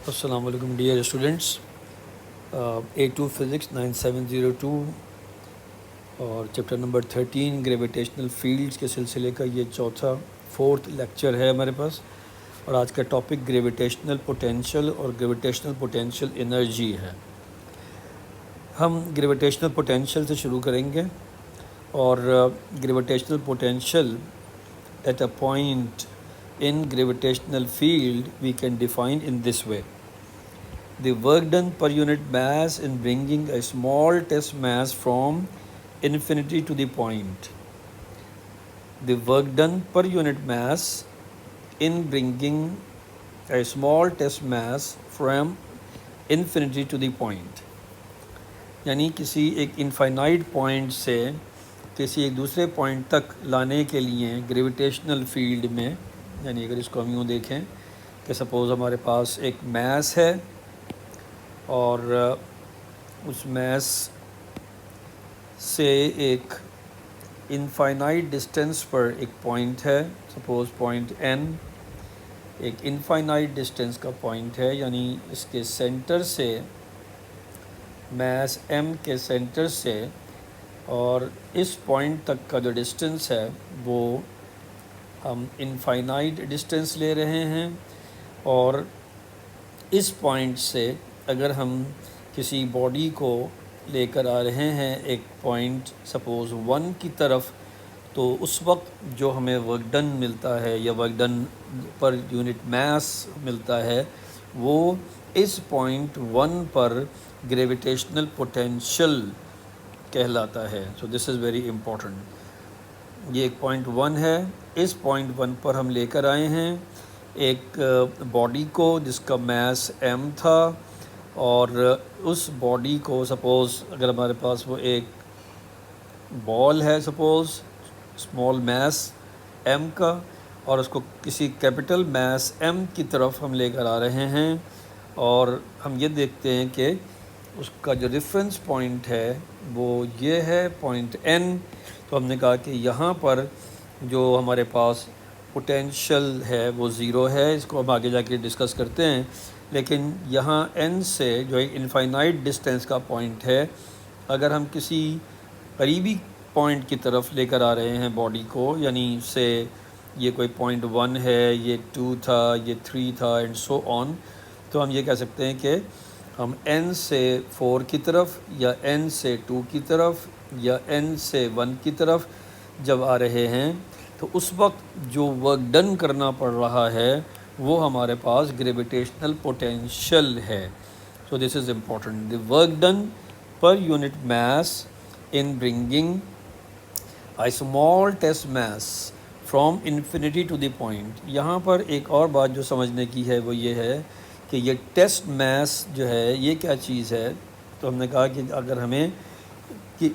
السلام علیکم dear students, A2 physics 9702 اور چیپٹر نمبر 13 گریویٹیشنل فیلڈز کے سلسلے کا یہ فورتھ لیکچر ہے ہمارے پاس، اور آج کا ٹاپک گریویٹیشنل پوٹینشیل اور گریویٹیشنل پوٹینشیل انرجی ہے۔ ہم گریویٹیشنل پوٹینشیل سے شروع کریں گے، اور gravitational potential at a point in gravitational field we can define in this way: the work done per unit mass in bringing a small test mass from infinity to the point. The work done per unit mass in bringing a small test mass from infinity to the point. یعنی کسی ایک infinite point سے کسی ایک دوسرے point تک لانے کے لیے گریویٹیشنل فیلڈ میں، یعنی اگر اس کو ہم یوں دیکھیں کہ سپوز ہمارے پاس ایک میس ہے اور اس میس سے ایک انفائنائٹ ڈسٹینس پر ایک پوائنٹ ہے، سپوز پوائنٹ n ایک انفائنائٹ ڈسٹینس کا پوائنٹ ہے، یعنی اس کے سینٹر سے، میس m کے سینٹر سے اور اس پوائنٹ تک کا جو ڈسٹینس ہے وہ ہم انفائنائٹ ڈسٹینس لے رہے ہیں، اور اس پوائنٹ سے اگر ہم کسی باڈی کو لے کر آ رہے ہیں ایک پوائنٹ سپوز 1 کی طرف، تو اس وقت جو ہمیں ورک ڈن ملتا ہے یا work done per unit mass ملتا ہے وہ اس پوائنٹ 1 پر گریویٹیشنل پوٹینشیل کہلاتا ہے۔ So this is very important. یہ ایک پوائنٹ 1 ہے، اس پوائنٹ 1 پر ہم لے کر آئے ہیں ایک باڈی کو جس کا میس m تھا، اور اس باڈی کو سپوز اگر ہمارے پاس وہ ایک بال ہے، سپوز اسمال میس m کا، اور اس کو کسی کیپٹل میس m کی طرف ہم لے کر آ رہے ہیں، اور ہم یہ دیکھتے ہیں کہ اس کا جو ریفرنس پوائنٹ ہے وہ یہ ہے پوائنٹ n۔ تو ہم نے کہا کہ یہاں پر جو ہمارے پاس پوٹینشیل ہے وہ 0 ہے، اس کو ہم آگے جا کے ڈسکس کرتے ہیں، لیکن یہاں n سے جو ایک انفائنائٹ ڈسٹینس کا پوائنٹ ہے، اگر ہم کسی قریبی پوائنٹ کی طرف لے کر آ رہے ہیں باڈی کو، یعنی سے یہ کوئی پوائنٹ 1 ہے، یہ 2 تھا، یہ 3 تھا اینڈ سو آن، تو ہم یہ کہہ سکتے ہیں کہ ہم n سے 4 کی طرف یا n سے 2 کی طرف یا n سے 1 کی طرف جب آ رہے ہیں تو اس وقت جو ورک ڈن کرنا پڑ رہا ہے وہ ہمارے پاس گریویٹیشنل پوٹینشیل ہے۔ So this is important, the work done per unit mass in bringing a small test mass from infinity to the point. یہاں پر ایک اور بات جو سمجھنے کی ہے وہ یہ ہے کہ یہ ٹیسٹ میس جو ہے یہ کیا چیز ہے۔ تو ہم نے کہا کہ اگر ہمیں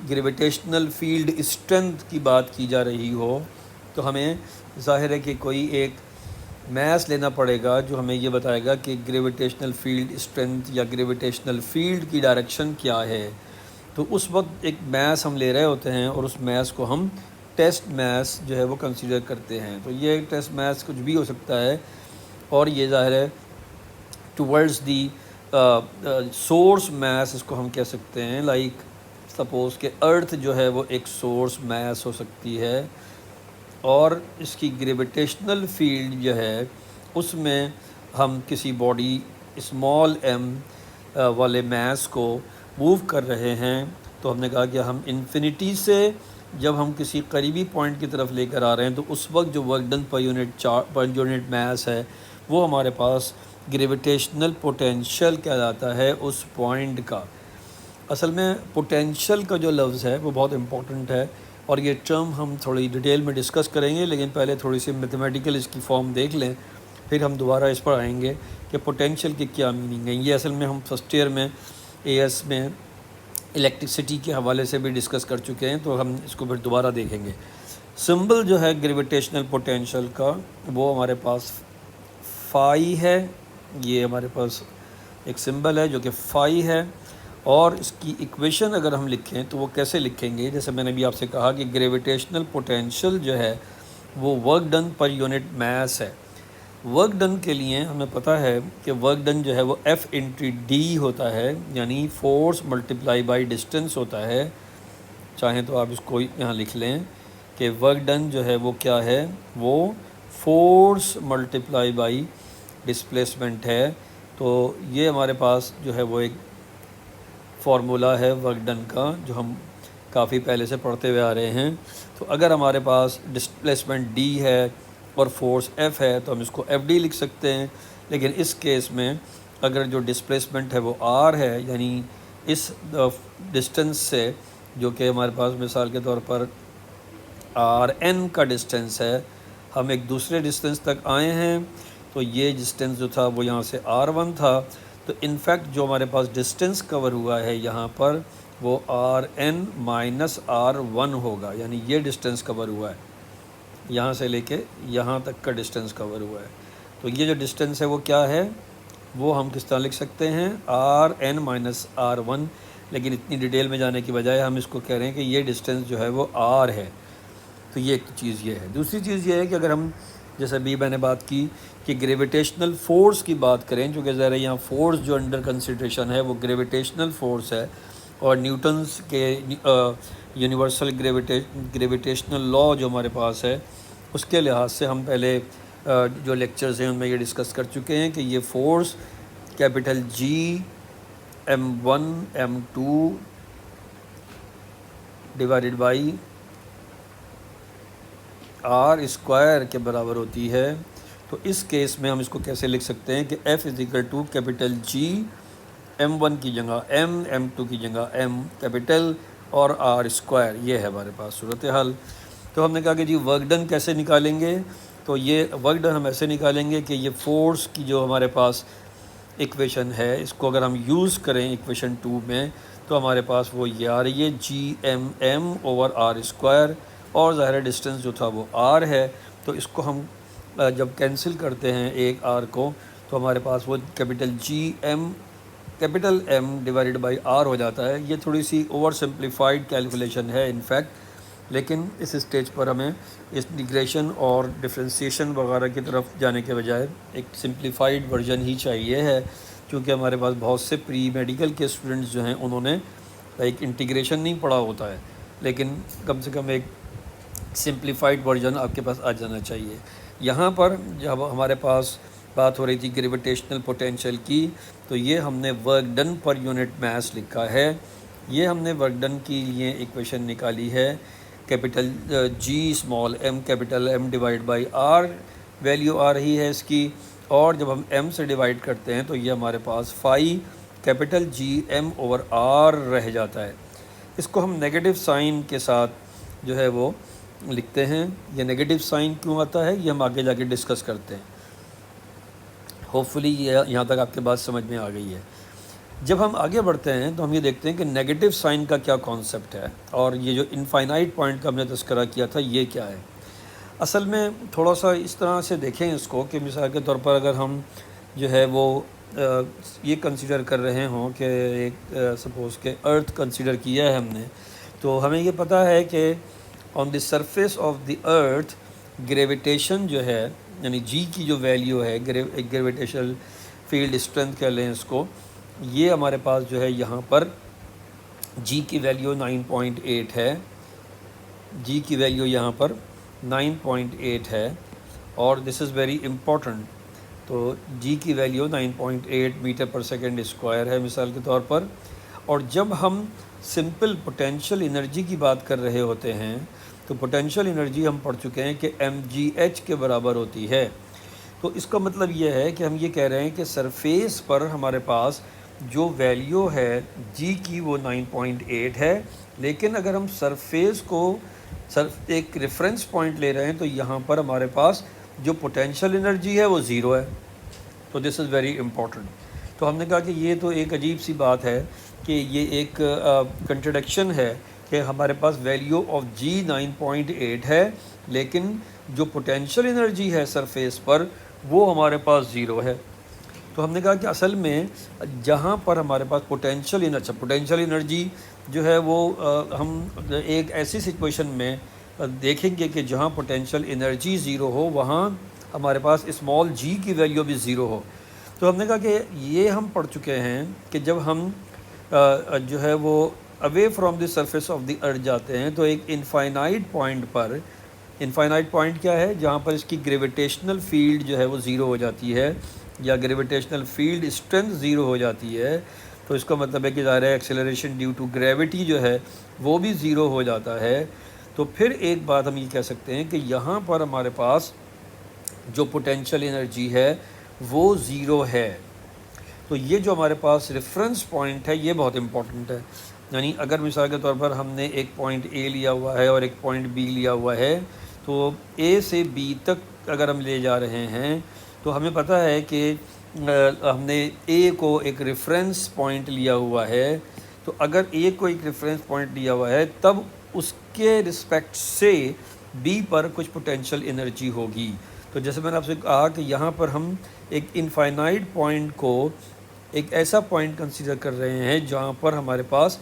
گریویٹیشنل فیلڈ اسٹرینتھ کی بات کی جا رہی ہو تو ہمیں ظاہر ہے کہ کوئی ایک میس لینا پڑے گا جو ہمیں یہ بتائے گا کہ گریویٹیشنل فیلڈ اسٹرینتھ یا گریویٹیشنل فیلڈ کی ڈائریکشن کیا ہے۔ تو اس وقت ایک میس ہم لے رہے ہوتے ہیں اور اس میس کو ہم ٹیسٹ میس جو ہے وہ کنسیڈر کرتے ہیں۔ تو یہ ٹیسٹ میس کچھ بھی ہو سکتا ہے، اور یہ ظاہر ہے ٹورڈز دی سورس میس اس کو ہم کہہ سکتے ہیں، لائک سپوز کہ ارتھ جو ہے وہ ایک سورس میس ہو سکتی ہے، اور اس کی گریویٹیشنل فیلڈ جو ہے اس میں ہم کسی باڈی اسمال m والے میس کو موو کر رہے ہیں، تو ہم نے کہا کہ ہم انفینٹی سے جب ہم کسی قریبی پوائنٹ کی طرف لے کر آ رہے ہیں تو اس وقت جو work done per unit mass ہے وہ ہمارے پاس گریویٹیشنل پوٹینشیل کہلاتا ہے اس پوائنٹ کا۔ اصل میں پوٹینشیل کا جو لفظ ہے وہ بہت امپورٹنٹ ہے، اور یہ ٹرم ہم تھوڑی ڈیٹیل میں ڈسکس کریں گے، لیکن پہلے تھوڑی سی میتھمیٹیکل اس کی فارم دیکھ لیں، پھر ہم دوبارہ اس پر آئیں گے کہ پوٹینشیل کی کیا میننگ ہے۔ یہ اصل میں ہم فرسٹ ایئر میں AS میں الیکٹرسٹی کے حوالے سے بھی ڈسکس کر چکے ہیں، تو ہم اس کو پھر دوبارہ دیکھیں گے۔ سمبل جو ہے گریویٹیشنل پوٹینشیل کا وہ ہمارے پاس فائی ہے، یہ ہمارے پاس ایک سمبل ہے جو کہ فائی ہے، اور اس کی ایکویشن اگر ہم لکھیں تو وہ کیسے لکھیں گے، جیسے میں نے بھی آپ سے کہا کہ گریویٹیشنل پوٹینشیل جو ہے وہ work done per unit mass ہے۔ ورک ڈن کے لیے ہمیں پتہ ہے کہ ورک ڈن جو ہے وہ ایف انٹی ڈی ہوتا ہے، یعنی فورس ملٹیپلائی بائی ڈسٹینس ہوتا ہے. چاہیں تو آپ اس کو یہاں لکھ لیں کہ ورک ڈن جو ہے وہ کیا ہے، وہ فورس ملٹیپلائی بائی ڈسپلیسمنٹ ہے. تو یہ ہمارے پاس جو ہے وہ ایک فارمولا ہے ورک ڈن کا، جو ہم کافی پہلے سے پڑھتے ہوئے آ رہے ہیں. تو اگر ہمارے پاس ڈسپلیسمنٹ ڈی ہے اور فورس ایف ہے تو ہم اس کو ایف ڈی لکھ سکتے ہیں. لیکن اس کیس میں اگر جو ڈسپلیسمنٹ ہے وہ آر ہے، یعنی اس ڈسٹنس سے جو کہ ہمارے پاس مثال کے طور پر آر این کا ڈسٹینس ہے، ہم ایک دوسرے ڈسٹینس تک آئے ہیں، تو یہ ڈسٹینس جو تھا وہ یہاں سے آر ون تھا. تو انفیکٹ جو ہمارے پاس ڈسٹینس کور ہوا ہے یہاں پر وہ R n minus R one ہوگا، یعنی یہ ڈسٹینس کور ہوا ہے، یہاں سے لے کے یہاں تک کا ڈسٹینس کور ہوا ہے. تو یہ جو ڈسٹینس ہے وہ کیا ہے، وہ ہم کس طرح لکھ سکتے ہیں، R n minus R one. لیکن اتنی ڈیٹیل میں جانے کی بجائے ہم اس کو کہہ رہے ہیں کہ یہ ڈسٹینس جو ہے وہ آر ہے. تو یہ ایک چیز یہ ہے. دوسری چیز یہ ہے کہ اگر ہم جیسے ابھی میں نے بات کی کہ گریویٹیشنل فورس کی بات کریں، چونکہ ظاہر ہے یہاں فورس جو انڈر کنسیڈریشن ہے وہ گریویٹیشنل فورس ہے، اور نیوٹنس کے یونیورسل گریویٹیشنل لا جو ہمارے پاس ہے اس کے لحاظ سے ہم پہلے جو لیکچرز ہیں ان میں یہ ڈسکس کر چکے ہیں کہ یہ force capital G M one M two divided by R square کے برابر ہوتی ہے. تو اس کیس میں ہم اس کو کیسے لکھ سکتے ہیں کہ F is equal to capital G M one کی جگہ ایم، ایم ٹو کی جگہ ایم کیپٹل اور آر اسکوائر. یہ ہے ہمارے پاس صورتحال. تو ہم نے کہا کہ جی ورک ڈن کیسے نکالیں گے، تو یہ ورک ڈن ہم ایسے نکالیں گے کہ یہ فورس کی جو ہمارے پاس ایکویشن ہے اس کو اگر ہم یوز کریں ایکویشن 2 میں تو ہمارے پاس وہ یہ آ رہی ہے G M M over R square, اور ظاہر ڈسٹینس جو تھا وہ آر ہے. تو اس کو ہم جب کینسل کرتے ہیں ایک آر کو تو ہمارے پاس وہ capital G M capital M divided by R ہو جاتا ہے. یہ تھوڑی سی اوور سمپلیفائڈ کیلکولیشن ہے انفیکٹ، لیکن اس اسٹیج پر ہمیں اس انٹیگریشن اور ڈفرینسیشن وغیرہ کی طرف جانے کے بجائے ایک سمپلیفائڈ ورژن ہی چاہیے ہے، کیونکہ ہمارے پاس بہت سے پری میڈیکل کے اسٹوڈنٹس جو ہیں انہوں نے ایک انٹیگریشن نہیں پڑھا ہوتا ہے، لیکن کم سے کم ایک سمپلیفائڈ ورژن آپ کے پاس آ جانا چاہیے. یہاں پر جب ہمارے پاس بات ہو رہی تھی گریویٹیشنل پوٹینشیل کی، تو یہ ہم نے work done per unit mass لکھا ہے. یہ ہم نے ورک ڈن کے لیے ایکویشن نکالی ہے، capital G small M capital M divide by R value آ رہی ہے اس کی، اور جب ہم ایم سے ڈیوائڈ کرتے ہیں تو یہ ہمارے پاس phi capital G M over R رہ جاتا ہے. اس کو ہم نیگیٹو سائن کے ساتھ جو ہے وہ لکھتے ہیں. یہ نیگیٹو سائن کیوں آتا ہے یہ ہم آگے جا کے ڈسکس کرتے ہیں. ہوپ فلی یہاں تک آپ کے بات سمجھ میں آ گئی ہے. جب ہم آگے بڑھتے ہیں تو ہم یہ دیکھتے ہیں کہ نیگیٹو سائن کا کیا کانسیپٹ ہے، اور یہ جو انفائنائٹ پوائنٹ کا ہم نے تذکرہ کیا تھا یہ کیا ہے. اصل میں تھوڑا سا اس طرح سے دیکھیں اس کو کہ مثال کے طور پر اگر ہم جو ہے وہ یہ کنسیڈر کر رہے ہوں کہ ایک سپوز کہ ارتھ کنسیڈر کیا ہے ہم نے، تو ہمیں یہ پتہ ہے کہ on the surface of the earth gravitation جو ہے، یعنی جی کی جو ویلیو ہے گریویٹیشنل فیلڈ اسٹرینتھ کہہ لیں اس کو، یہ ہمارے پاس جو ہے یہاں پر جی کی ویلیو 9.8 ہے. جی کی ویلیو یہاں پر 9.8 ہے، اور دس از ویری امپورٹنٹ. تو جی کی value 9.8 metre per second square ہے مثال کے طور پر. اور جب ہم سمپل پوٹینشیل انرجی کی بات کر رہے ہوتے ہیں تو پوٹینشیل انرجی ہم پڑھ چکے ہیں کہ ایم جی ایچ کے برابر ہوتی ہے. تو اس کا مطلب یہ ہے کہ ہم یہ کہہ رہے ہیں کہ سرفیس پر ہمارے پاس جو ویلیو ہے جی کی وہ 9.8 ہے، لیکن اگر ہم سرفیس کو ایک ریفرنس پوائنٹ لے رہے ہیں تو یہاں پر ہمارے پاس جو پوٹینشیل انرجی ہے وہ زیرو ہے. تو دس از ویری امپورٹنٹ. تو ہم نے کہا کہ یہ تو ایک عجیب سی بات ہے کہ یہ ایک کنٹرڈکشن ہے کہ ہمارے پاس ویلیو آف جی 9.8 ہے، لیکن جو پوٹینشیل انرجی ہے سرفیس پر وہ ہمارے پاس زیرو ہے. تو ہم نے کہا کہ اصل میں جہاں پر ہمارے پاس پوٹینشیل انرجی جو ہے وہ ہم ایک ایسی سچویشن میں دیکھیں گے کہ جہاں پوٹینشیل انرجی زیرو ہو وہاں ہمارے پاس اسمال جی کی ویلیو بھی 0 ہو. تو ہم نے کہا کہ یہ ہم پڑھ چکے ہیں کہ جب ہم جو ہے وہ away from the surface of the earth جاتے ہیں تو ایک انفائنائٹ پوائنٹ پر، انفائنائٹ پوائنٹ کیا ہے؟ جہاں پر اس کی گریویٹیشنل فیلڈ جو ہے وہ 0 ہو جاتی ہے، یا گریویٹیشنل فیلڈ اسٹرینتھ 0 ہو جاتی ہے. تو اس کا مطلب ہے کہ ظاہر ہے ایکسیلریشن ڈیو ٹو گریوٹی جو ہے وہ بھی 0 ہو جاتا ہے. تو پھر ایک بات ہم یہ کہہ سکتے ہیں کہ یہاں پر ہمارے پاس جو پوٹینشیل انرجی ہے وہ 0 ہے. تو یہ جو ہمارے پاس ریفرنس پوائنٹ ہے یہ بہت امپورٹنٹ ہے. یعنی اگر مثال کے طور پر ہم نے ایک پوائنٹ اے لیا ہوا ہے اور ایک پوائنٹ بی لیا ہوا ہے، تو اے سے بی تک اگر ہم لے جا رہے ہیں تو ہمیں پتہ ہے کہ ہم نے اے کو ایک ریفرنس پوائنٹ لیا ہوا ہے. تو اگر اے کو ایک ریفرنس پوائنٹ لیا ہوا ہے تب اس کے رسپیکٹ سے بی پر کچھ پوٹینشیل انرجی ہوگی. تو جیسے میں نے آپ سے کہا کہ یہاں پر ہم ایک انفائنائٹ پوائنٹ کو ایک ایسا پوائنٹ کنسیڈر کر رہے ہیں جہاں پر ہمارے پاس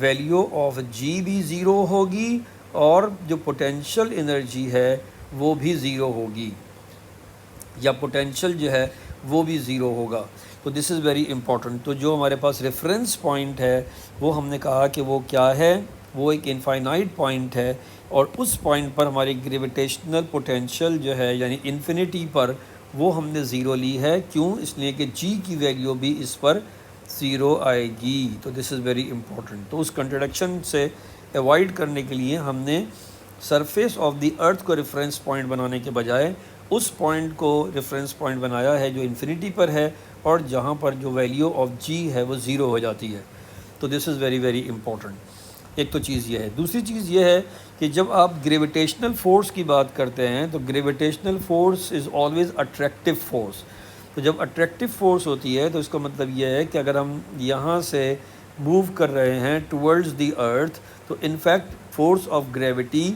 ویلیو آف جی بھی 0 ہوگی اور جو پوٹینشیل انرجی ہے وہ بھی 0 ہوگی، یا پوٹینشیل جو ہے وہ بھی 0 ہوگا. تو دس از ویری امپورٹنٹ. تو جو ہمارے پاس ریفرنس پوائنٹ ہے وہ ہم نے کہا کہ وہ کیا ہے؟ وہ ایک انفائنائٹ پوائنٹ ہے، اور اس پوائنٹ پر ہماری گریویٹیشنل پوٹینشیل جو ہے یعنی انفینٹی پر وہ ہم نے 0 لی ہے. کیوں؟ اس لیے کہ جی کی ویلیو بھی اس پر 0 آئے گی. تو دس از ویری امپورٹنٹ. تو اس کنٹرڈکشن سے ایوائڈ کرنے کے لیے ہم نے سرفیس آف دی ارتھ کو ریفرنس پوائنٹ بنانے کے بجائے اس پوائنٹ کو ریفرنس پوائنٹ بنایا ہے جو انفینٹی پر ہے اور جہاں پر جو ویلیو آف جی ہے وہ 0 ہو جاتی ہے. تو this is very very important. ایک تو چیز یہ ہے. دوسری چیز یہ ہے کہ جب آپ گریویٹیشنل فورس کی بات کرتے ہیں تو gravitational force is always attractive force. تو جب اٹریکٹیو فورس ہوتی ہے تو اس کا مطلب یہ ہے کہ اگر ہم یہاں سے موو کر رہے ہیں ٹورڈز دی ارتھ تو انفیکٹ فورس آف گریوٹی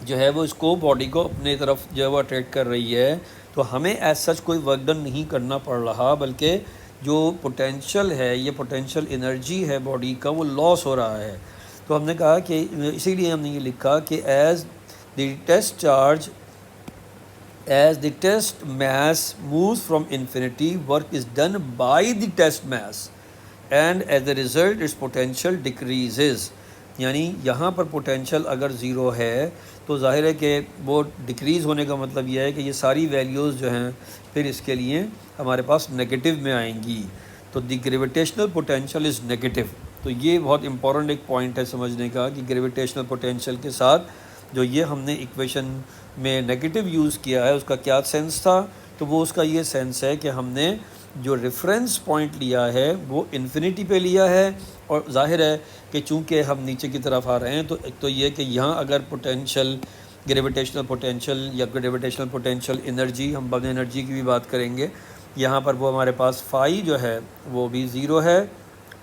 جو ہے وہ اس کو باڈی کو اپنے طرف جو ہے وہ اٹریکٹ کر رہی ہے. تو ہمیں ایز سچ کوئی ورک ڈن نہیں کرنا پڑ رہا، بلکہ جو پوٹینشیل ہے، یہ پوٹینشیل انرجی ہے باڈی کا، وہ لاس ہو رہا ہے. تو ہم نے کہا کہ اسی لیے ہم نے یہ لکھا کہ as the test charge as the test mass moves from infinity work is done by the test mass and as a result its potential decreases. یعنی یہاں پر پوٹینشیل اگر 0 ہے تو ظاہر ہے کہ وہ ڈکریز ہونے کا مطلب یہ ہے کہ یہ ساری ویلیوز جو ہیں پھر اس کے لیے ہمارے پاس نگیٹو میں آئیں گی. تو دی گریویٹیشنل پوٹینشیل از نگیٹو. تو یہ بہت امپورٹنٹ ایک پوائنٹ ہے سمجھنے کا کہ گریویٹیشنل پوٹینشیل کے ساتھ جو یہ ہم نے ایکویشن میں نگیٹو یوز کیا ہے اس کا کیا سینس تھا؟ تو وہ اس کا یہ سینس ہے کہ ہم نے جو ریفرنس پوائنٹ لیا ہے وہ انفینٹی پہ لیا ہے، اور ظاہر ہے کہ چونکہ ہم نیچے کی طرف آ رہے ہیں تو ایک تو یہ کہ یہاں اگر پوٹینشیل گریویٹیشنل پوٹینشیل یا گریویٹیشنل پوٹینشیل انرجی، ہم بعد انرجی کی بھی بات کریں گے، یہاں پر وہ ہمارے پاس فائی جو ہے وہ بھی 0 ہے.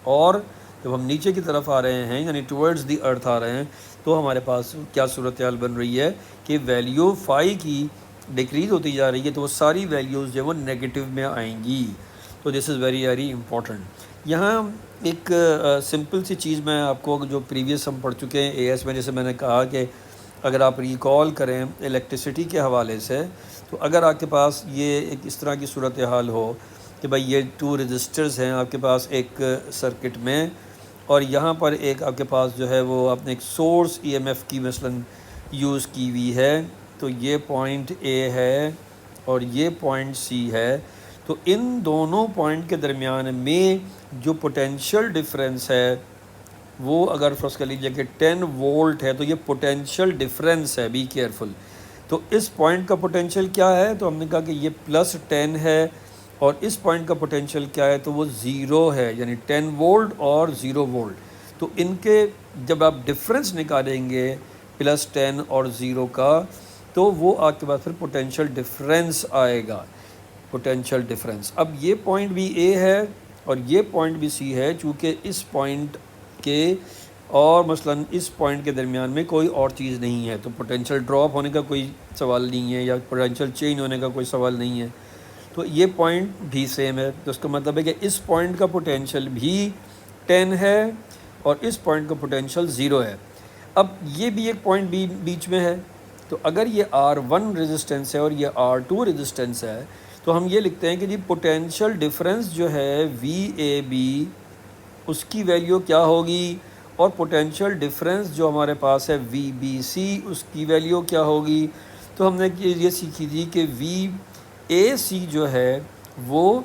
اور جب ہم نیچے کی طرف آ رہے ہیں یعنی ٹورڈز دی ارتھ آ رہے ہیں تو ہمارے پاس کیا صورتحال بن رہی ہے کہ ویلیو فائی کی ڈکریز ہوتی جا رہی ہے، تو وہ ساری ویلیوز جو وہ نیگیٹو میں آئیں گی. تو this is very very important. یہاں ایک سمپل سی چیز میں آپ کو جو پریویس ہم پڑھ چکے ہیں اے ایس میں، جیسے میں نے کہا کہ اگر آپ ریکال کریں الیکٹریسٹی کے حوالے سے، تو اگر آپ کے پاس یہ ایک اس طرح کی صورتحال ہو کہ بھائی یہ 2 رجسٹرز ہیں آپ کے پاس ایک سرکٹ میں، اور یہاں پر ایک آپ کے پاس جو ہے وہ آپ نے ایک سورس ای ایم ایف کی مثلاً یوز کی ہوئی ہے، تو یہ پوائنٹ اے ہے اور یہ پوائنٹ سی ہے. تو ان دونوں پوائنٹ کے درمیان میں جو پوٹینشیل ڈفرینس ہے وہ اگر فرض کر لیجیے کہ 10 وولٹ ہے تو یہ پوٹینشیل ڈفرینس ہے. Be careful. تو اس پوائنٹ کا پوٹینشیل کیا ہے؟ تو ہم نے کہا کہ یہ +10 ہے، اور اس پوائنٹ کا پوٹینشیل کیا ہے؟ تو وہ 0 ہے، یعنی 10 وولٹ اور 0 وولٹ. تو ان کے جب آپ ڈفرینس نکالیں گے +10 اور 0 کا تو وہ آپ کے پاس پھر پوٹینشیل ڈفرینس آئے گا. Potential difference. اب یہ پوائنٹ بھی اے ہے اور یہ پوائنٹ بھی سی ہے، چونکہ اس پوائنٹ کے اور مثلاً اس پوائنٹ کے درمیان میں کوئی اور چیز نہیں ہے، تو پوٹینشیل ڈراپ ہونے کا کوئی سوال نہیں ہے یا پوٹینشیل چینج ہونے کا کوئی سوال نہیں ہے. تو یہ پوائنٹ بھی سیم ہے، تو اس کا مطلب ہے کہ اس پوائنٹ کا پوٹینشیل بھی 10 ہے اور اس پوائنٹ کا پوٹینشیل 0 ہے. اب یہ بھی ایک پوائنٹ بیچ میں ہے، تو اگر یہ R1 رزسٹنس ہے اور یہ R2 رزسٹنس ہے تو ہم یہ لکھتے ہیں کہ جی پوٹینشیل ڈفرینس جو ہے VAB اس کی ویلیو کیا ہوگی، اور پوٹینشیل ڈفرینس جو ہمارے پاس ہے VBC اس کی ویلیو کیا ہوگی۔ تو ہم نے یہ سیکھی تھی کہ VAC جو ہے وہ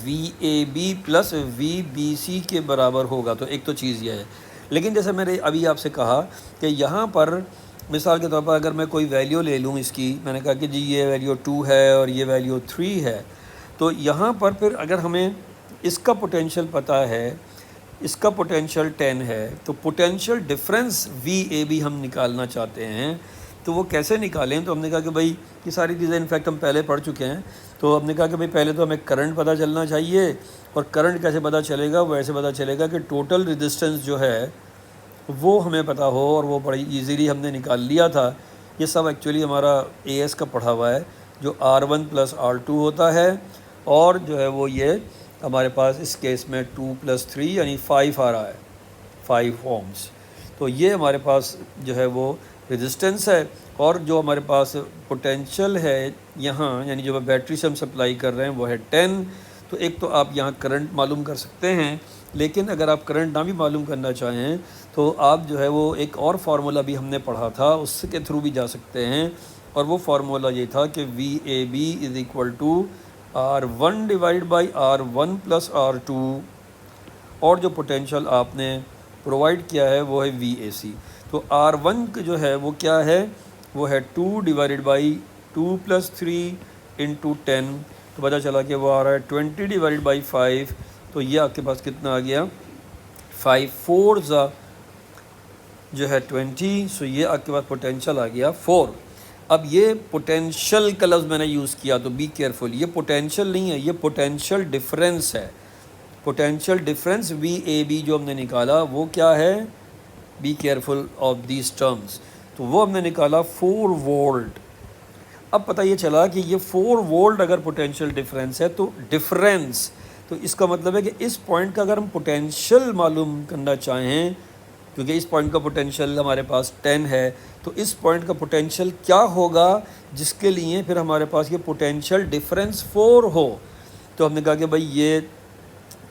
VAB پلس VBC کے برابر ہوگا، تو ایک تو چیز یہ ہے۔ لیکن جیسے میں نے ابھی آپ سے کہا کہ یہاں پر مثال کے طور پر اگر میں کوئی ویلیو لے لوں اس کی، میں نے کہا کہ جی یہ ویلیو 2 ہے اور یہ ویلیو 3 ہے، تو یہاں پر پھر اگر ہمیں اس کا پوٹینشیل پتہ ہے، اس کا پوٹینشیل 10 ہے، تو پوٹینشیل ڈفرینس VAB ہم نکالنا چاہتے ہیں، تو وہ کیسے نکالیں؟ تو ہم نے کہا کہ بھائی یہ ساری چیزیں انفیکٹ ہم پہلے پڑھ چکے ہیں، تو ہم نے کہا کہ بھائی پہلے تو ہمیں کرنٹ پتہ چلنا چاہیے، اور کرنٹ کیسے پتہ چلے گا؟ وہ ایسے پتہ چلے گا کہ ٹوٹل ریزسٹنس جو ہے وہ ہمیں پتہ ہو، اور وہ بڑی ایزیلی ہم نے نکال لیا تھا۔ یہ سب ایکچولی ہمارا AS کا پڑھا ہوا ہے، جو R1 پلس R2 ہوتا ہے، اور جو ہے وہ یہ ہمارے پاس اس کیس میں 2 + 3 یعنی 5 آ رہا ہے، 5 ohms۔ تو یہ ہمارے پاس جو ہے وہ ریزسٹنس ہے، اور جو ہمارے پاس پوٹینشیل ہے یہاں، یعنی جو بیٹری سے ہم سپلائی کر رہے ہیں وہ ہے 10۔ تو ایک تو آپ یہاں کرنٹ معلوم کر سکتے ہیں، لیکن اگر آپ کرنٹ نہ بھی معلوم کرنا چاہیں تو آپ جو ہے وہ ایک اور فارمولا بھی ہم نے پڑھا تھا، اس کے تھرو بھی جا سکتے ہیں، اور وہ فارمولا یہ تھا کہ VAB = R1 / R1 + R2، اور جو پوٹینشیل آپ نے پرووائڈ کیا ہے وہ ہے VAC۔ تو R1 جو ہے وہ کیا ہے؟ وہ ہے 2 / 2 + 3 × 10، تو پتہ چلا کہ وہ آ رہا ہے 20 / 5۔ تو یہ آپ کے پاس کتنا آ گیا؟ 5 4 جو ہے 20، سو یہ آپ کے پاس پوٹینشیل آ گیا 4۔ اب یہ پوٹینشیل کا لفظ میں نے یوز کیا، تو بی کیئرفل، یہ پوٹینشیل نہیں ہے، یہ پوٹینشیل ڈفرینس ہے۔ پوٹینشیل ڈفرینس VAB جو ہم نے نکالا وہ کیا ہے؟ Be careful of these terms, تو وہ ہم نے نکالا 4 وولٹ۔ اب پتہ یہ چلا کہ یہ 4 وولٹ اگر پوٹینشیل ڈفرینس ہے تو ڈفرینس، تو اس کا مطلب ہے کہ اس پوائنٹ کا اگر ہم پوٹینشیل معلوم کرنا چاہیں، کیونکہ اس پوائنٹ کا پوٹینشیل ہمارے پاس 10 ہے، تو اس پوائنٹ کا پوٹینشیل کیا ہوگا جس کے لیے پھر ہمارے پاس یہ پوٹینشیل ڈفرینس 4 ہو؟ تو ہم نے کہا کہ بھائی یہ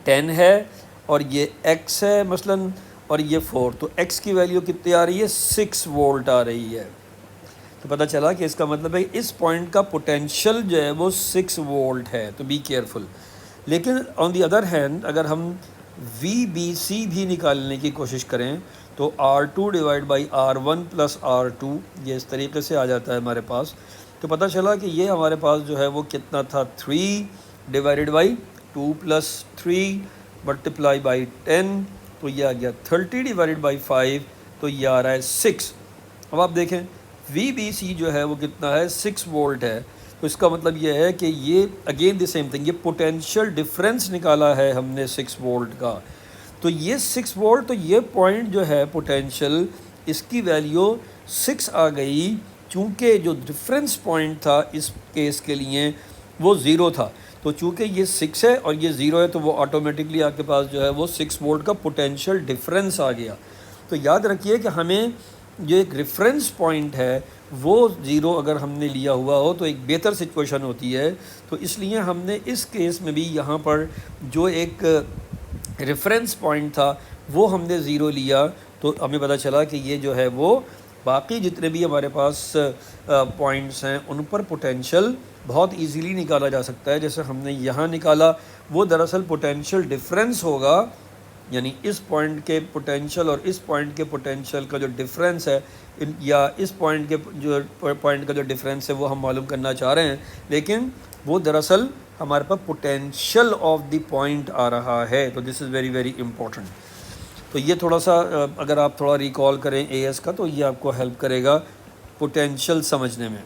10 ہے اور یہ X ہے مثلاً، اور یہ 4، تو X کی ویلیو کتنی آ رہی ہے؟ 6 وولٹ آ رہی ہے۔ تو پتہ چلا کہ اس کا مطلب ہے اس پوائنٹ کا پوٹینشیل جو ہے وہ 6 وولٹ ہے، تو بی کیئرفل۔ لیکن آن دی ادر ہینڈ اگر ہم VBC بھی نکالنے کی کوشش کریں تو R2 / R1 + R2 یہ اس طریقے سے آ جاتا ہے ہمارے پاس۔ تو پتہ چلا کہ یہ ہمارے پاس جو ہے وہ کتنا تھا؟ 3 / 2 + 3 × 10، تو یہ آ گیا 30 / 5، تو یہ آ رہا ہے 6۔ اب آپ دیکھیں VBC جو ہے وہ کتنا ہے؟ 6 وولٹ ہے، تو اس کا مطلب یہ ہے کہ یہ اگین دی سیم تھنگ، یہ پوٹینشیل ڈفرینس نکالا ہے ہم نے 6 وولٹ کا، تو یہ 6 وولٹ، تو یہ پوائنٹ جو ہے پوٹینشیل اس کی ویلیو 6 آ گئی، چونکہ جو ڈفرینس پوائنٹ تھا اس کیس کے لیے وہ 0 تھا، تو چونکہ یہ 6 ہے اور یہ 0 ہے تو وہ آٹومیٹکلی آپ کے پاس جو ہے وہ 6 وولٹ کا پوٹینشیل ڈفرینس آ گیا۔ تو یاد رکھیے کہ ہمیں جو ایک ریفرنس پوائنٹ ہے وہ 0 اگر ہم نے لیا ہوا ہو تو ایک بہتر سچویشن ہوتی ہے، تو اس لیے ہم نے اس کیس میں بھی یہاں پر جو ایک ریفرنس پوائنٹ تھا وہ ہم نے 0 لیا، تو ہمیں پتہ چلا کہ یہ جو ہے وہ باقی جتنے بھی ہمارے پاس پوائنٹس ہیں ان پر پوٹینشیل بہت ایزیلی نکالا جا سکتا ہے، جیسے ہم نے یہاں نکالا، وہ دراصل پوٹینشیل ڈفرینس ہوگا، یعنی اس پوائنٹ کے پوٹینشیل اور اس پوائنٹ کے پوٹینشیل کا جو ڈفرینس ہے، یا اس پوائنٹ کے جو پوائنٹ کا جو ڈفرینس ہے وہ ہم معلوم کرنا چاہ رہے ہیں، لیکن وہ دراصل ہمارے پاس پوٹینشیل آف دی پوائنٹ آ رہا ہے، تو this is very very important. تو یہ تھوڑا سا اگر آپ تھوڑا ریکال کریں AS کا تو یہ آپ کو ہیلپ کرے گا پوٹینشیل سمجھنے میں۔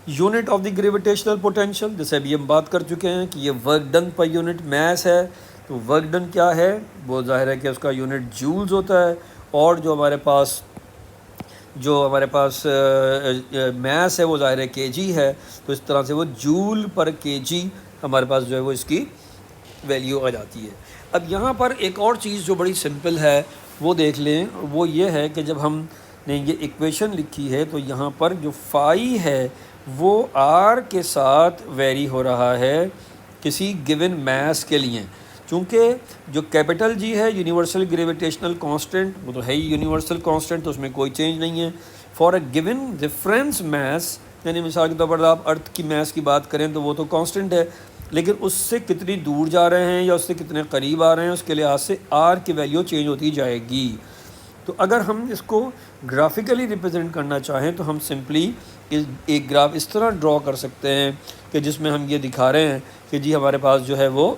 Unit of the gravitational potential, جیسے ابھی ہم بات کر چکے ہیں کہ یہ work done per unit mass ہے، تو ورک ڈن کیا ہے؟ وہ ظاہر ہے کہ اس کا یونٹ جولز ہوتا ہے، اور جو ہمارے پاس میس ہے وہ ظاہر ہے kg ہے، تو اس طرح سے وہ جول پر kg ہمارے پاس جو ہے وہ اس کی ویلیو آ جاتی ہے۔ اب یہاں پر ایک اور چیز جو بڑی سمپل ہے وہ دیکھ لیں، وہ یہ ہے کہ جب ہم نے یہ ایکویشن لکھی ہے تو یہاں پر جو فائی ہے وہ آر کے ساتھ ویری ہو رہا ہے کسی گیون میس کے لیے، چونکہ جو کیپٹل جی ہے یونیورسل گریویٹیشنل کانسٹنٹ، وہ تو ہے ہی یونیورسل کانسٹنٹ، تو اس میں کوئی چینج نہیں ہے. For a given reference mass, یعنی مثال کے طور پر آپ ارتھ کی میس کی بات کریں تو وہ تو کانسٹنٹ ہے، لیکن اس سے کتنی دور جا رہے ہیں یا اس سے کتنے قریب آ رہے ہیں، اس کے لحاظ سے آر کی ویلیو چینج ہوتی جائے گی. تو اگر ہم اس کو گرافیکلی ریپرزینٹ کرنا چاہیں تو ہم سمپلی ایک گراف اس طرح ڈرا کر سکتے ہیں کہ جس میں ہم یہ دکھا رہے ہیں کہ جی ہمارے پاس جو ہے وہ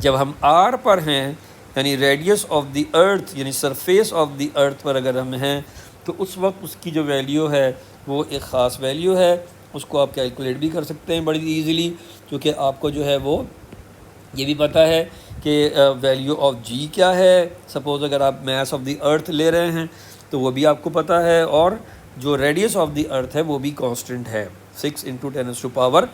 جب ہم آر پر ہیں، یعنی ریڈیس آف دی ارتھ، یعنی سرفیس آف دی ارتھ پر اگر ہم ہیں، تو اس وقت اس کی جو ویلیو ہے وہ ایک خاص ویلیو ہے. اس کو آپ کیلکولیٹ بھی کر سکتے ہیں بڑی ایزیلی، کیونکہ آپ کو جو ہے وہ یہ بھی پتہ ہے کہ ویلیو آف جی کیا ہے. سپوز اگر آپ میس آف دی ارتھ لے رہے ہیں تو وہ بھی آپ کو پتہ ہے، اور جو ریڈیس آف دی ارتھ ہے وہ بھی کانسٹنٹ ہے، 6 × 10⁻⁴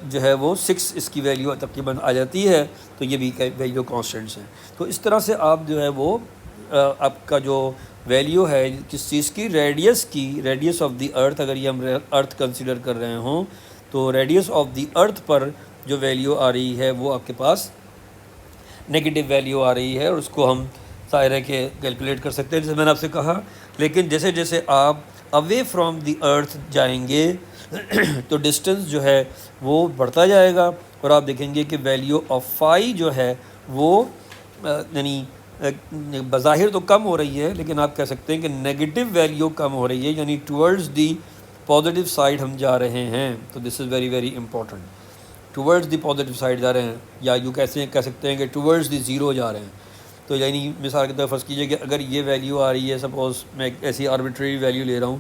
جو ہے وہ 6 اس کی ویلیو تقریباً آ جاتی ہے. تو یہ بھی ویلیو کانسٹنٹس ہیں. تو اس طرح سے آپ جو ہے وہ آپ کا جو ویلیو ہے کس چیز کی، ریڈیس آف دی ارتھ، اگر یہ ہم ارتھ کنسیڈر کر رہے ہوں تو ریڈیس آف دی ارتھ پر جو ویلیو آ رہی ہے وہ آپ کے پاس نیگیٹو ویلیو آ رہی ہے، اور اس کو ہم ظاہر ہے کہ کیلکولیٹ کر سکتے ہیں جیسے میں نے آپ سے کہا. لیکن جیسے جیسے آپ اوے فرام دی ارتھ جائیں گے تو ڈسٹنس جو ہے وہ بڑھتا جائے گا، اور آپ دیکھیں گے کہ ویلیو آف فائی جو ہے وہ یعنی بظاہر تو کم ہو رہی ہے، لیکن آپ کہہ سکتے ہیں کہ نیگیٹو ویلیو کم ہو رہی ہے، یعنی ٹورڈز دی پازیٹیو سائڈ ہم جا رہے ہیں. تو this is very very important, towards the positive side جا رہے ہیں، یا یوں کیسے کہہ سکتے ہیں کہ ٹورڈز دی زیرو جا رہے ہیں. تو یعنی مثال کے طور فرض کیجئے کہ اگر یہ ویلیو آ رہی ہے، سپوز میں ایک ایسی آربیٹری ویلیو لے رہا ہوں،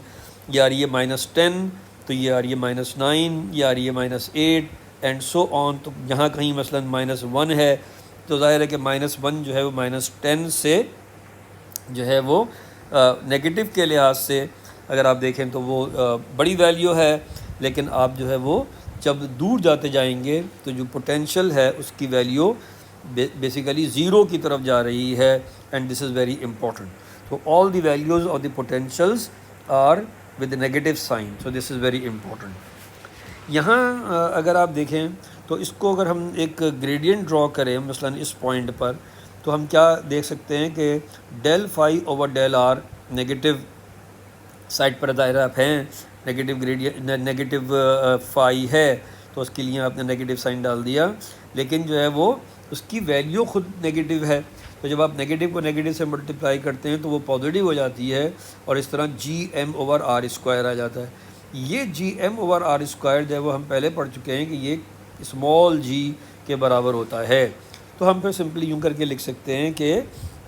یہ آ رہی ہے -10، تو یہ آ رہی ہے -9، یہ آ رہی ہے -8 اینڈ سو آن. تو یہاں کہیں مثلا -1 ہے، تو ظاہر ہے کہ -1 جو ہے وہ -10 سے جو ہے وہ نیگیٹو کے لحاظ سے اگر آپ دیکھیں تو وہ بڑی ویلیو ہے، لیکن آپ جو ہے وہ جب دور جاتے جائیں گے تو جو پوٹینشیل ہے اس کی ویلیو بیسیکلی زیرو کی طرف جا رہی ہے. And this is very important. تو all the values of the potentials are with negative sign, so this is very important. یہاں اگر آپ دیکھیں تو اس کو اگر ہم ایک گریڈینٹ ڈرا کریں مثلا اس پوائنٹ پر، تو ہم کیا دیکھ سکتے ہیں کہ del phi over del R negative side پر ظاہر آپ ہیں، نیگیٹو فائی ہے تو اس کے لیے آپ نے نیگیٹو سائن ڈال دیا، لیکن جو ہے وہ اس کی ویلیو خود نیگیٹو ہے. تو جب آپ نیگیٹو کو نیگیٹو سے ملٹیپلائی کرتے ہیں تو وہ پازیٹیو ہو جاتی ہے، اور اس طرح GM/R² آ جاتا ہے. یہ GM/R² جو ہے وہ ہم پہلے پڑھ چکے ہیں کہ یہ اسمال g کے برابر ہوتا ہے. تو ہم پھر سمپلی یوں کر کے لکھ سکتے ہیں کہ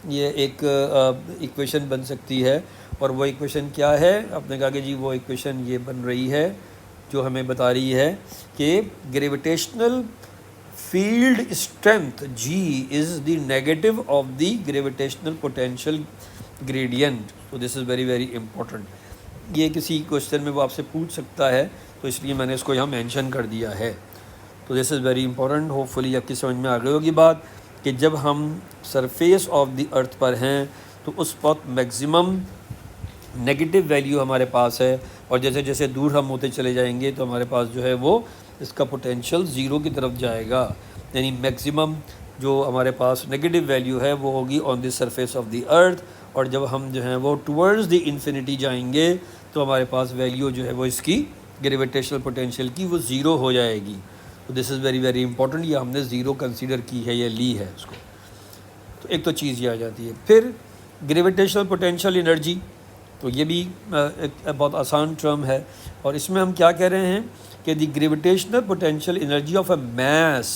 یہ ایک ایکویشن بن سکتی ہے، اور وہ ایکویشن کیا ہے؟ آپ نے کہا کہ جی وہ ایکویشن یہ بن رہی ہے جو ہمیں بتا رہی ہے کہ gravitational field strength G is the negative of the gravitational potential gradient. تو this is very very important. یہ کسی کوشچن میں وہ آپ سے پوچھ سکتا ہے، تو اس لیے میں نے اس کو یہاں مینشن کر دیا ہے. تو this is very important. Hopefully آپ کی سمجھ میں آ گئی ہوگی بات کہ جب ہم سرفیس آف دی ارتھ پر ہیں تو اس وقت میکسیمم نیگیٹو ویلیو ہمارے پاس ہے، اور جیسے جیسے دور ہم ہوتے چلے جائیں گے تو ہمارے پاس جو ہے وہ اس کا پوٹینشیل زیرو کی طرف جائے گا. یعنی میکسیمم جو ہمارے پاس نیگیٹو ویلیو ہے وہ ہوگی آن دی سرفیس آف دی ارتھ، اور جب ہم جو ہیں وہ ٹورڈز دی انفینٹی جائیں گے تو ہمارے پاس ویلیو جو ہے وہ اس کی گریویٹیشنل پوٹینشیل کی وہ زیرو ہو جائے گی. تو this is very very important. یہ ہم نے زیرو کنسیڈر کی ہے یا لی ہے اس کو. تو ایک تو چیز یہ آ جاتی ہے. پھر گریویٹیشنل پوٹینشیل انرجی، تو یہ بھی ایک بہت آسان ٹرم ہے، اور اس میں ہم کیا کہہ رہے ہیں کہ the gravitational potential energy of a mass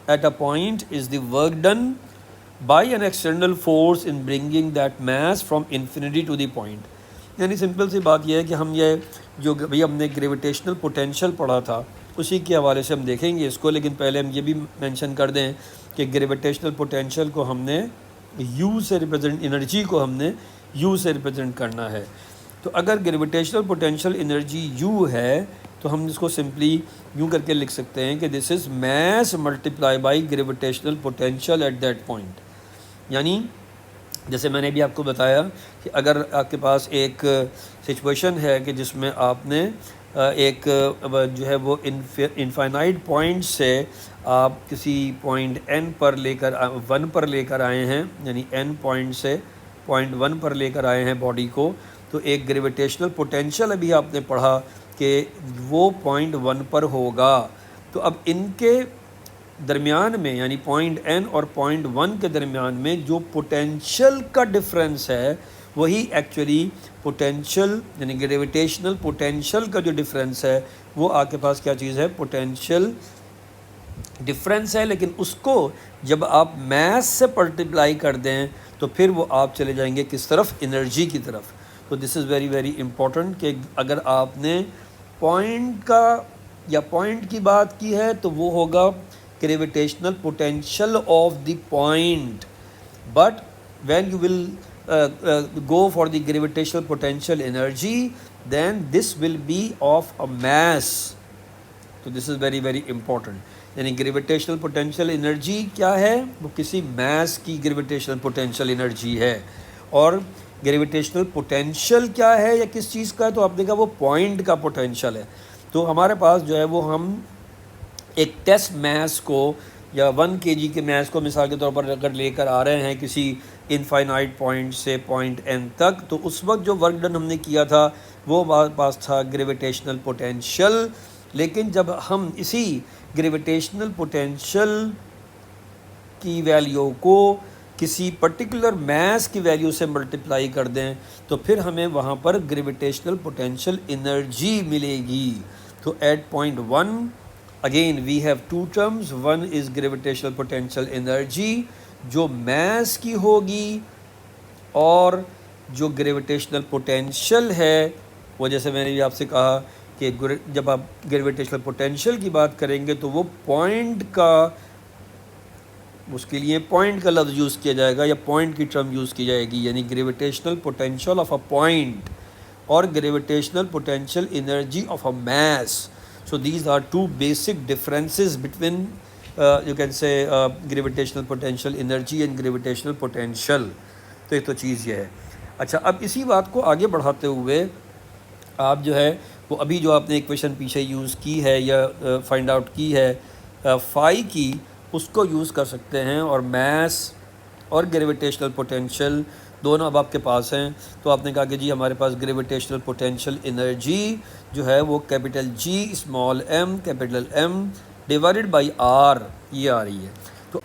at a point is the work done by an external force in bringing that mass from infinity to the point. یعنی سمپل سی بات یہ ہے کہ ہم یہ جو بھئی ہم نے گریویٹیشنل پوٹینشیل پڑھا تھا اسی کے حوالے سے ہم دیکھیں گے اس کو، لیکن پہلے ہم یہ بھی مینشن کر دیں کہ گریویٹیشنل پوٹینشیل کو ہم نے یو سے ریپرزینٹ، انرجی کو ہم نے یو سے ریپرزینٹ کرنا ہے. تو اگر گریویٹیشنل پوٹینشیل انرجی یو ہے تو ہم اس کو سمپلی یوں کر کے لکھ سکتے ہیں کہ this is mass multiply by gravitational potential at that point. یعنی جیسے میں نے بھی آپ کو بتایا کہ اگر آپ کے پاس ایک سچویشن ہے کہ جس میں آپ نے ایک جو ہے وہ انفائنائٹ پوائنٹ سے آپ کسی پوائنٹ n پر لے کر 1 پر لے کر آئے ہیں، یعنی n پوائنٹ سے پوائنٹ 1 پر لے کر آئے ہیں باڈی کو، تو ایک گریویٹیشنل پوٹینشیل ابھی آپ نے پڑھا کہ وہ پوائنٹ 1 پر ہوگا۔ تو اب ان کے درمیان میں یعنی پوائنٹ n اور پوائنٹ 1 کے درمیان میں جو پوٹینشیل کا ڈفرینس ہے وہی ایکچولی پوٹینشیل یعنی گریویٹیشنل پوٹینشیل کا جو ڈفرینس ہے وہ آپ کے پاس کیا چیز ہے، پوٹینشیل ڈفرینس ہے۔ لیکن اس کو جب آپ میس سے ملٹیپلائی کر دیں تو پھر وہ آپ چلے جائیں گے کس طرف، انرجی کی طرف۔ تو this is very very important کہ اگر آپ نے پوائنٹ کا یا پوائنٹ کی بات کی ہے تو وہ ہوگا gravitational potential of the point, but when you will go for the gravitational potential energy then this will be of a mass. تو this is very very important، یعنی گریویٹیشنل پوٹینشیل انرجی کیا ہے، وہ کسی میس کی gravitational potential energy ہے۔ اور gravitational potential کیا ہے یا کس چیز کا ہے، تو آپ نے کہا وہ پوائنٹ کا پوٹینشیل ہے۔ تو ہمارے پاس جو ہے وہ ہم ایک ٹیسٹ میس کو یا 1 kg کے میس کو مثال کے طور پر اگر لے کر آ رہے ہیں کسی انفائنائٹ پوائنٹ سے پوائنٹ n تک، تو اس وقت جو ورک ڈن ہم نے کیا تھا وہ ہمارے پاس تھا گریویٹیشنل پوٹینشیل۔ لیکن جب ہم اسی گریویٹیشنل پوٹینشیل کی ویلیو کو کسی پرٹیکولر میس کی ویلیو سے ملٹیپلائی کر دیں تو پھر ہمیں وہاں پر گریویٹیشنل پوٹینشیل انرجی ملے گی۔ تو at point 1 again we have two terms، one is gravitational potential energy جو میس کی ہوگی، اور جو گریویٹیشنل پوٹینشیل ہے وہ جیسے میں نے بھی آپ سے کہا کہ جب آپ گریویٹیشنل پوٹینشیل کی بات کریں گے تو وہ پوائنٹ کا، اس کے لیے پوائنٹ کا لفظ یوز کیا جائے گا یا پوائنٹ کی ٹرم یوز کی جائے گی، یعنی gravitational potential of a point اور gravitational potential energy of a mass. So these are two basic differences between you can say gravitational potential energy and gravitational potential۔ تو ایک تو چیز یہ ہے۔ اچھا، اب اسی بات کو آگے بڑھاتے ہوئے آپ جو ہے وہ ابھی جو آپ نے ایکویشن پیچھے یوز کی ہے یا فائنڈ آؤٹ کی ہے فائی کی، اس کو یوز کر سکتے ہیں، اور میس اور گریویٹیشنل پوٹینشیل دونوں اب آپ کے پاس ہیں۔ تو آپ نے کہا کہ جی ہمارے پاس گریویٹیشنل پوٹینشیل انرجی جو ہے وہ capital G small M capital M divided by R یہ آ رہی ہے۔ تو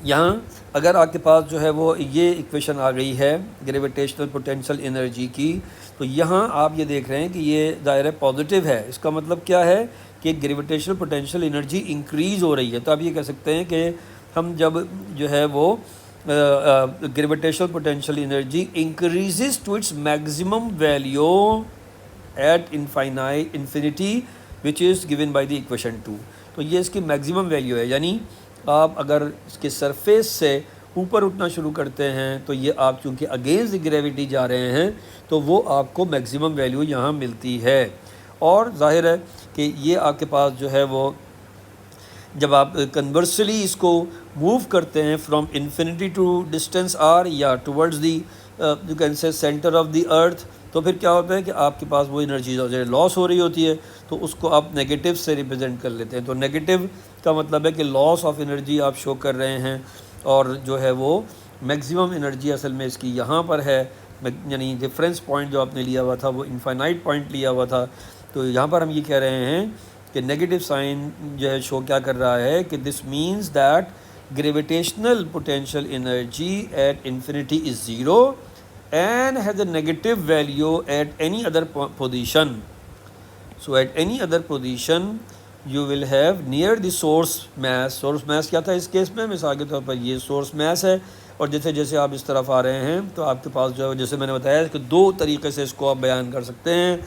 یہاں اگر آپ کے پاس جو ہے وہ یہ ایکویشن آ گئی ہے گریویٹیشنل پوٹینشیل انرجی کی، تو یہاں آپ یہ دیکھ رہے ہیں کہ یہ ظاہر پازیٹیو ہے۔ اس کا مطلب کیا ہے کہ گریویٹیشنل پوٹینشیل انرجی انکریز ہو رہی ہے۔ تو آپ یہ کہہ سکتے ہیں کہ ہم جب جو ہے وہ gravitational potential energy increases to its maximum value at infinity which is given by the equation 2۔ تو یہ اس کی میگزیمم ویلیو ہے، یعنی آپ اگر اس کے سرفیس سے اوپر اٹھنا شروع کرتے ہیں تو یہ آپ چونکہ اگینسٹ دی گریویٹی جا رہے ہیں تو وہ آپ کو میگزیمم ویلیو یہاں ملتی ہے۔ اور ظاہر ہے کہ یہ آپ کے پاس جو ہے وہ جب آپ کنورسلی اس کو موو کرتے ہیں from infinity to distance R یا towards the you can say center of the earth, تو پھر کیا ہوتا ہے کہ آپ کے پاس وہ انرجی لاس ہو رہی ہوتی ہے، تو اس کو آپ نیگیٹو سے ریپرزینٹ کر لیتے ہیں۔ تو نیگیٹو کا مطلب ہے کہ لاس آف انرجی آپ شو کر رہے ہیں، اور جو ہے وہ میگزیمم انرجی اصل میں اس کی یہاں پر ہے، یعنی ریفرنس پوائنٹ جو آپ نے لیا ہوا تھا وہ انفائنائٹ پوائنٹ لیا ہوا تھا۔ تو یہاں پر ہم یہ کہہ رہے ہیں کہ نیگیٹو سائن جو ہے شو کیا کر رہا ہے کہ this means that gravitational potential energy at infinity is zero and has a negative value at any other position. So at any other position you will have near the source mass۔ source mass کیا تھا اس case میں، مثال کے طور پر یہ source mass ہے، اور جیسے جیسے آپ اس طرف آ رہے ہیں تو آپ کے پاس جو ہے جیسے میں نے بتایا کہ دو طریقے سے اس کو آپ بیان کر سکتے ہیں۔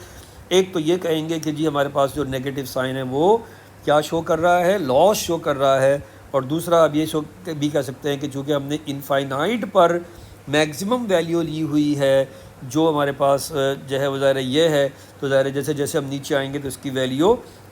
ایک تو یہ کہیں گے کہ جی ہمارے پاس جو نیگیٹو سائن ہے وہ کیا شو کر رہا ہے، لاس شو کر رہا ہے، اور دوسرا اب یہ شو بھی کہہ سکتے ہیں کہ چونکہ ہم نے انفائنائٹ پر میگزیمم ویلیو لی ہوئی ہے جو ہمارے پاس جو ہے وہ ظاہر یہ ہے، تو ظاہر جیسے جیسے ہم نیچے آئیں گے تو اس کی value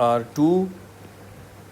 r2,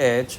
h।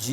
G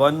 1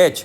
h।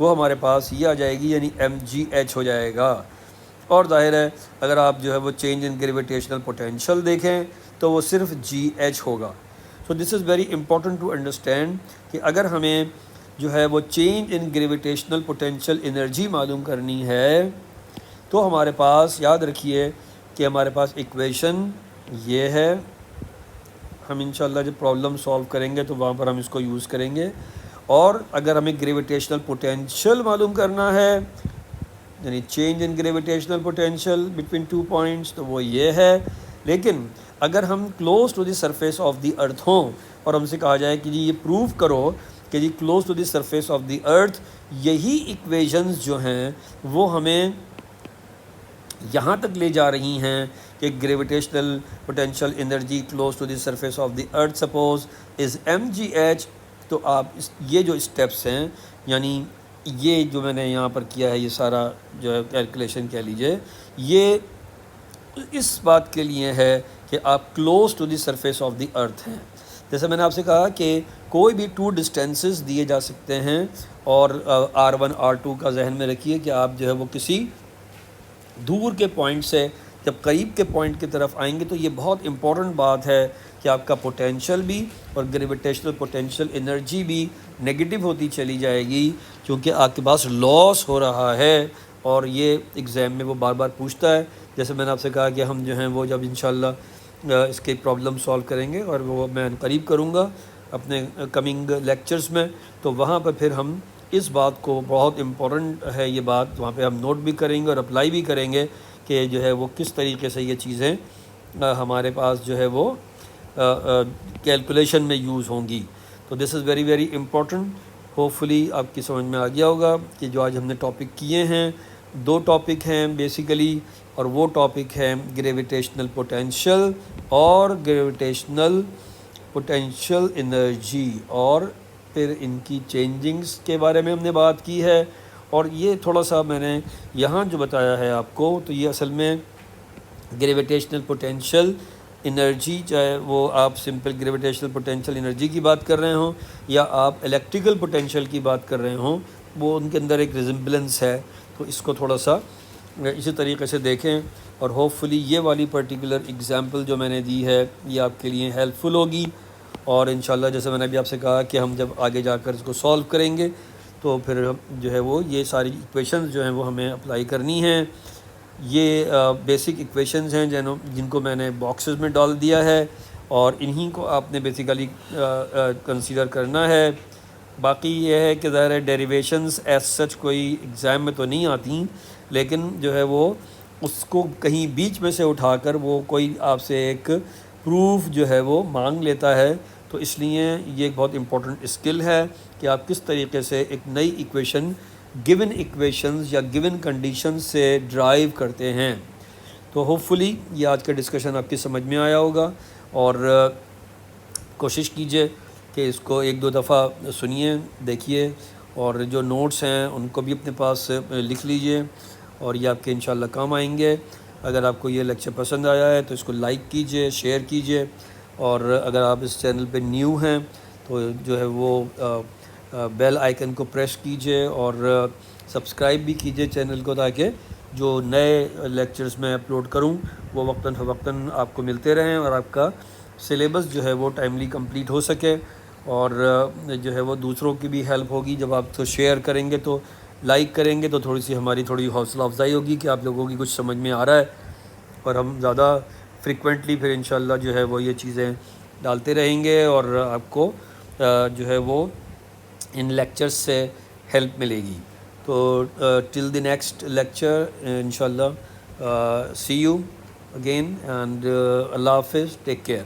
وہ ہمارے پاس یہ آ جائے گی، یعنی mgh ہو جائے گا۔ اور ظاہر ہے اگر آپ جو ہے وہ چینج ان گریویٹیشنل پوٹینشیل دیکھیں تو وہ صرف gh ہوگا۔ So this is very important to understand کہ اگر ہمیں جو ہے وہ change in gravitational potential energy معلوم کرنی ہے تو ہمارے پاس یاد رکھیے کہ ہمارے پاس ایکویشن یہ ہے۔ ہم انشاءاللہ جب پرابلم سولو کریں گے تو وہاں پر ہم اس کو یوز کریں گے۔ اور اگر ہمیں گریویٹیشنل پوٹینشیل معلوم کرنا ہے، یعنی change in gravitational potential between 2 points, تو وہ یہ ہے۔ لیکن اگر ہم close to the surface of the earth ہوں اور ہم سے کہا جائے کہ جی یہ پروو کرو کہ G close to the surface of the earth, یہی ایکویشنز جو ہیں وہ ہمیں یہاں تک لے جا رہی ہیں کہ gravitational potential energy close to the surface of the earth suppose is mgh، تو آپ یہ جو اسٹیپس ہیں، یعنی یہ جو میں نے یہاں پر کیا ہے، یہ سارا جو ہے کیلکولیشن کہہ لیجئے، یہ اس بات کے لیے ہے کہ آپ close to the surface of the earth ہیں۔ جیسے میں نے آپ سے کہا کہ کوئی بھی 2 ڈسٹینسز دیے جا سکتے ہیں، اور r1 r2 کا ذہن میں رکھیے کہ آپ جو ہے وہ کسی دور کے پوائنٹ سے جب قریب کے پوائنٹ کی طرف آئیں گے تو یہ بہت امپورٹنٹ بات ہے کہ آپ کا پوٹینشیل بھی اور گریویٹیشنل پوٹینشیل انرجی بھی نگیٹو ہوتی چلی جائے گی، کیونکہ آپ کے پاس لاس ہو رہا ہے۔ اور یہ ایگزام میں وہ بار بار پوچھتا ہے، جیسے میں نے آپ سے کہا کہ ہم جو ہیں وہ جب انشاءاللہ اس کے پرابلم سولو کریں گے، اور وہ میں قریب کروں گا اپنے کمنگ لیکچرز میں، تو وہاں پہ پھر ہم اس بات کو، بہت امپورٹنٹ ہے یہ بات، وہاں پہ ہم نوٹ بھی کریں گے اور اپلائی بھی کریں گے کہ جو ہے وہ کس طریقے سے یہ چیزیں ہمارے پاس جو ہے وہ کیلکولیشن میں یوز ہوں گی۔ تو this is very very important. Hopefully آپ کی سمجھ میں آ گیا ہوگا کہ جو آج ہم نے ٹاپک کیے ہیں، 2 ٹاپک ہیں بیسیکلی، اور وہ ٹاپک ہے گریویٹیشنل پوٹینشیل اور گریویٹیشنل پوٹینشیل انرجی، اور پھر ان کی چینجنگز کے بارے میں ہم نے بات کی ہے۔ اور یہ تھوڑا سا میں نے یہاں جو بتایا ہے آپ کو، تو یہ اصل میں گریویٹیشنل پوٹینشیل انرجی، چاہے وہ آپ سمپل گریویٹیشنل پوٹینشیل انرجی کی بات کر رہے ہوں یا آپ الیکٹریکل پوٹینشیل کی بات کر رہے ہوں، وہ ان کے اندر ایک ریزمبلنس ہے۔ تو اس کو تھوڑا سا اسی طریقے سے دیکھیں، اور ہوپ فلی یہ والی پرٹیکولر اگزامپل جو میں نے دی ہے یہ آپ کے لیے ہیلپ فل ہوگی۔ اور انشاءاللہ جیسے میں نے ابھی آپ سے کہا کہ ہم جب آگے جا کر اس کو سولو کریں گے تو پھر جو ہے وہ یہ ساری ایکویشنز جو ہیں وہ ہمیں اپلائی کرنی ہیں۔ یہ بیسک ایکویشنز ہیں جن کو میں نے باکسز میں ڈال دیا ہے، اور انہی کو آپ نے بیسیکلی کنسیڈر کرنا ہے۔ باقی یہ ہے کہ ظاہر ہے ڈیریویشنز ایز سچ کوئی ایگزام میں تو نہیں آتی، لیکن جو ہے وہ اس کو کہیں بیچ میں سے اٹھا کر وہ کوئی آپ سے ایک پروف جو ہے وہ مانگ لیتا ہے، تو اس لیے یہ ایک بہت امپورٹنٹ اسکل ہے کہ آپ کس طریقے سے ایک نئی ایکویشن گیون ایکویشنز یا گیون کنڈیشنز سے ڈرائیو کرتے ہیں۔ تو ہوپ فلی یہ آج کا ڈسکشن آپ کی سمجھ میں آیا ہوگا، اور کوشش کیجئے کہ اس کو 1-2 دفعہ سنیے، دیکھیے، اور جو نوٹس ہیں ان کو بھی اپنے پاس لکھ لیجئے، اور یہ آپ کے انشاءاللہ کام آئیں گے۔ اگر آپ کو یہ لیکچر پسند آیا ہے تو اس کو لائک کیجئے، شیئر کیجئے، اور اگر آپ اس چینل پہ نیو ہیں تو جو ہے وہ بیل آئیکن کو پریس کیجئے، اور سبسکرائب بھی کیجئے چینل کو، تاکہ جو نئے لیکچرز میں اپلوڈ کروں وہ وقتاً فوقتاً آپ کو ملتے رہیں، اور آپ کا سلیبس جو ہے وہ ٹائملی کمپلیٹ ہو سکے، اور جو ہے وہ دوسروں کی بھی ہیلپ ہوگی۔ جب آپ تو شیئر کریں گے، تو لائک کریں گے، تو تھوڑی سی ہماری تھوڑی حوصلہ افزائی ہوگی کہ آپ لوگوں کی کچھ سمجھ میں آ رہا ہے، اور ہم زیادہ فریکوینٹلی پھر انشاءاللہ جو ہے وہ یہ چیزیں ڈالتے رہیں گے، اور آپ کو جو ہے وہ ان لیکچرز سے ہیلپ ملے گی۔ تو ٹل دی نیکسٹ لیکچر انشاءاللہ سی یو اگین، اینڈ اللہ حافظ، ٹیک کیئر۔